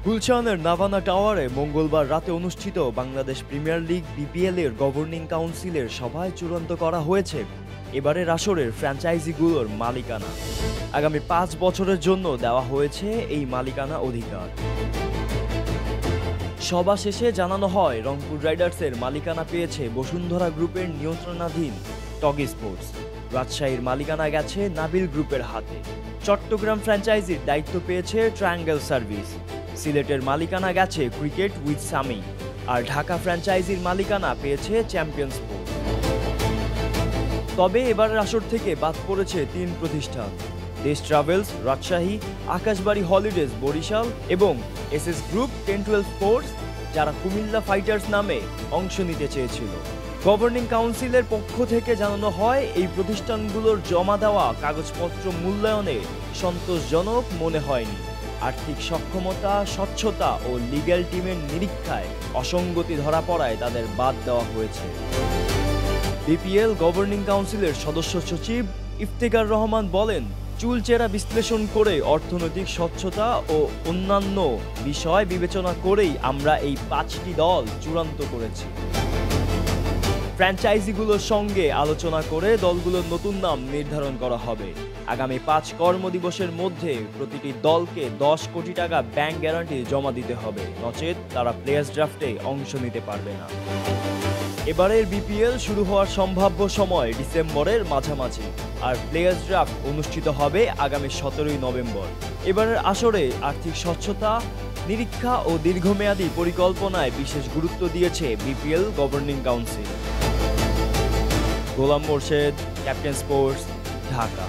গুলশানের নাভানা টাওয়ারে মঙ্গলবার রাতে অনুষ্ঠিত বাংলাদেশ প্রিমিয়ার লিগ বিপিএল এর গভর্নিং কাউন্সিলের সভায় চূড়ান্ত করা হয়েছে এবারের আসরের ফ্র্যাঞ্চাইজিগুলোর মালিকানা। আগামী ৫ বছরের জন্য দেওয়া হয়েছে এই মালিকানা অধিকার। সভা শেষে জানানো হয়, রংপুর রাইডার্সের মালিকানা পেয়েছে বসুন্ধরা গ্রুপের নিয়ন্ত্রণাধীন টগি স্পোর্টস। রাজশাহীর মালিকানা গেছে নাবিল গ্রুপের হাতে। চট্টগ্রাম ফ্র্যাঞ্চাইজির দায়িত্ব পেয়েছে ট্রায়াঙ্গেল সার্ভিস। সিলেটের মালিকানা গেছে ক্রিকেট উইথ সামি। আর ঢাকা ফ্র্যাঞ্চাইজির মালিকানা পেয়েছে চ্যাম্পিয়ন স্পোর্ট। তবে এবারের আসর থেকে বাদ পড়েছে ৩ প্রতিষ্ঠান: দেশ ট্রাভেলস রাজশাহী, আকাশবাড়ি হলিডেজ বরিশাল এবং এসএস গ্রুপ 10-12 স্পোর্টস, যারা কুমিল্লা ফাইটার্স নামে অংশ নিতে চেয়েছিল। গভর্নিং কাউন্সিলের পক্ষ থেকে জানানো হয়, এই প্রতিষ্ঠানগুলোর জমা দেওয়া কাগজপত্র মূল্যায়নে সন্তোষজনক মনে হয়নি। আর্থিক সক্ষমতা, স্বচ্ছতা ও লিগ্যাল টিমের নিরীক্ষায় অসঙ্গতি ধরা পড়ায় তাদের বাদ দেওয়া হয়েছে। বিপিএল গভর্নিং কাউন্সিলের সদস্য সচিব ইফতেখার রহমান বলেন, চুলচেরা বিশ্লেষণ করে অর্থনৈতিক স্বচ্ছতা ও অন্যান্য বিষয় বিবেচনা করেই আমরা এই ৫টি দল চূড়ান্ত করেছি। ফ্র্যাঞ্চাইজিগুলোর সঙ্গে আলোচনা করে দলগুলোর নতুন নাম নির্ধারণ করা হবে। আগামী ৫ কর্মদিবসের মধ্যে প্রতিটি দলকে ১০ কোটি টাকা ব্যাংক গ্যারান্টি জমা দিতে হবে, নচেত তারা প্লেয়ার্স ড্রাফটে অংশ নিতে পারবে না। এবারের বিপিএল শুরু হওয়ার সম্ভাব্য সময় ডিসেম্বরের মাঝামাঝি, আর প্লেয়ার্স ড্রাফট অনুষ্ঠিত হবে আগামী ১৭ই নভেম্বর। এবারের আসরে আর্থিক স্বচ্ছতা, নিরীক্ষা ও দীর্ঘমেয়াদী পরিকল্পনায় বিশেষ গুরুত্ব দিয়েছে বিপিএল গভর্নিং কাউন্সিল। গোলাম মোর্শেদ, ক্যাপ্টেন স্পোর্টস, ঢাকা।